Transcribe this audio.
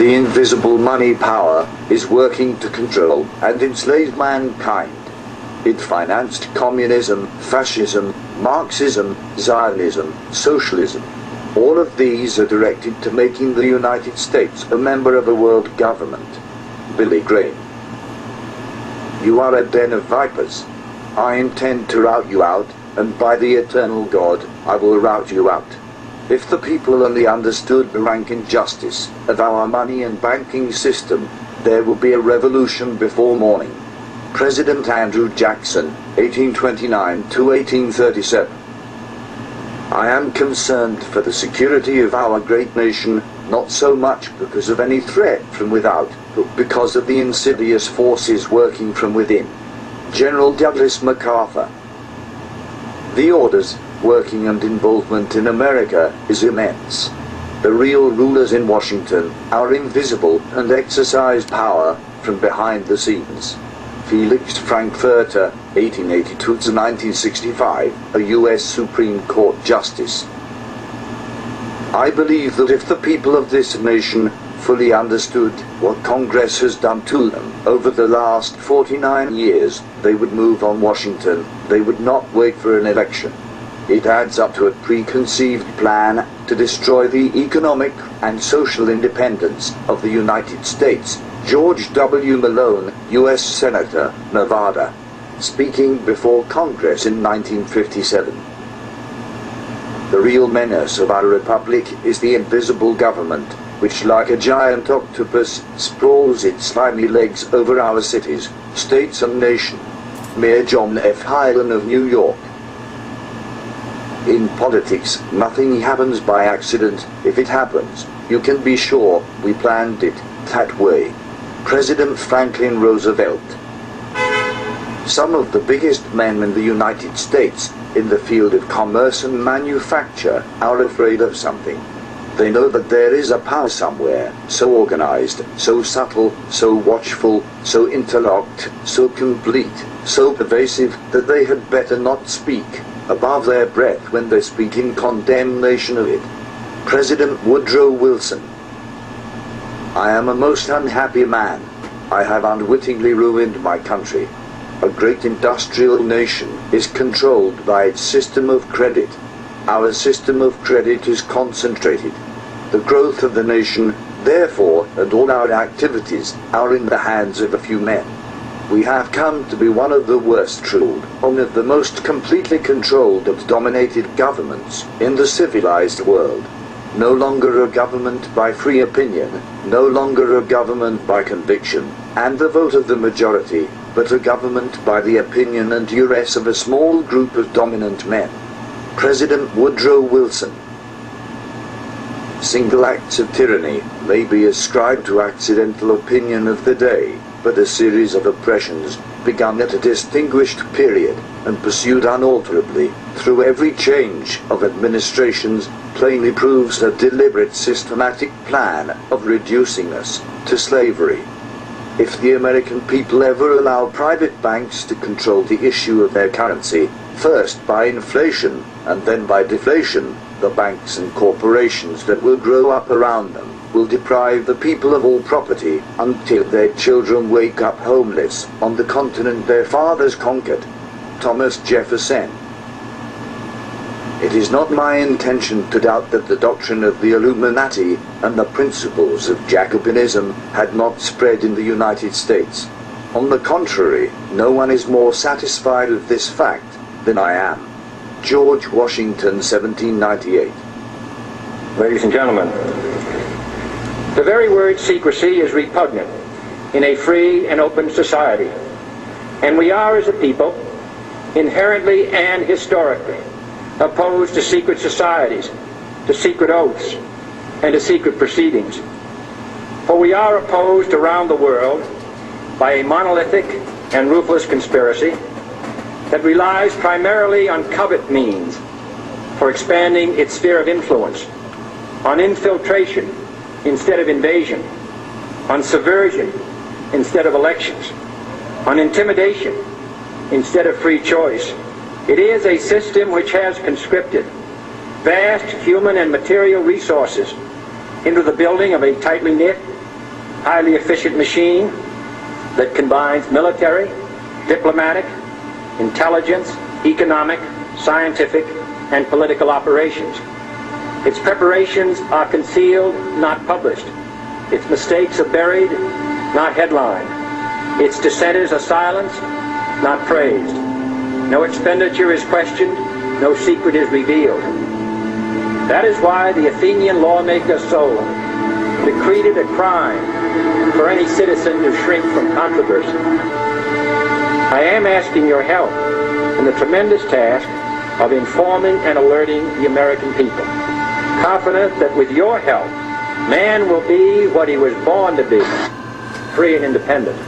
The invisible money power is working to control and enslave mankind. It financed communism, fascism, Marxism, Zionism, socialism. All of these are directed to making the United States a member of a world government. Billy Graham. You are a den of vipers. I intend to rout you out, and by the eternal God, I will rout you out. If the people only understood the rank injustice of our money and banking system, there will be a revolution before morning. President Andrew Jackson, 1829 to 1837. I am concerned for the security of our great nation, not so much because of any threat from without, but because of the insidious forces working from within. General Douglas MacArthur. The orders, working and involvement in America is immense. The real rulers in Washington are invisible and exercise power from behind the scenes. Felix Frankfurter, 1882 to 1965, a U.S. Supreme Court Justice. I believe that if the people of this nation fully understood what Congress has done to them over the last 49 years, they would move on Washington. They would not wait for an election. It adds up to a preconceived plan to destroy the economic and social independence of the United States. George W. Malone, U.S. Senator, Nevada, speaking before Congress in 1957. The real menace of our republic is the invisible government, which like a giant octopus sprawls its slimy legs over our cities, states and nation. Mayor John F. Hylan of New York. In politics, nothing happens by accident. If it happens, you can be sure we planned it that way. President Franklin Roosevelt. Some of the biggest men in the United States in the field of commerce and manufacture are afraid of something. They know that there is a power somewhere, so organized, so subtle, so watchful, so interlocked, so complete, so pervasive that they had better not speak above their breath when they speak in condemnation of it. President Woodrow Wilson. I am a most unhappy man. I have unwittingly ruined my country. A great industrial nation is controlled by its system of credit. Our system of credit is concentrated. The growth of the nation, therefore, and all our activities are in the hands of a few men. We have come to be one of the worst ruled, one of the most completely controlled and dominated governments in the civilized world. No longer a government by free opinion, no longer a government by conviction and the vote of the majority, but a government by the opinion and duress of a small group of dominant men. President Woodrow Wilson. Single acts of tyranny may be ascribed to accidental opinion of the day, but a series of oppressions begun at a distinguished period and pursued unalterably through every change of administrations plainly proves a deliberate systematic plan of reducing us to slavery. If the American people ever allow private banks to control the issue of their currency, first by inflation and then by deflation, the banks and corporations that will grow up around them will deprive the people of all property until their children wake up homeless on the continent their fathers conquered. Thomas Jefferson. It is not my intention to doubt that the doctrine of the Illuminati and the principles of Jacobinism had not spread in the United States. On the contrary, no one is more satisfied of this fact than I am. George Washington, 1798. Ladies and gentlemen, the very word secrecy is repugnant in a free and open society, and we are as a people inherently and historically opposed to secret societies, to secret oaths, and to secret proceedings. For we are opposed around the world by a monolithic and ruthless conspiracy that relies primarily on covert means for expanding its sphere of influence, on infiltration instead of invasion, on subversion instead of elections, on intimidation instead of free choice. It is a system which has conscripted vast human and material resources into the building of a tightly knit highly efficient machine that combines military, diplomatic, intelligence, economic, scientific, and political operations. Its preparations are concealed, not published. Its mistakes are buried, not headlined. Its dissenters are silenced, not praised. No expenditure is questioned, no secret is revealed. That is why the Athenian lawmaker Solon decreed it a crime for any citizen to shrink from controversy. I am asking your help in the tremendous task of informing and alerting the American people, confident that with your help, man will be what he was born to be, free and independent.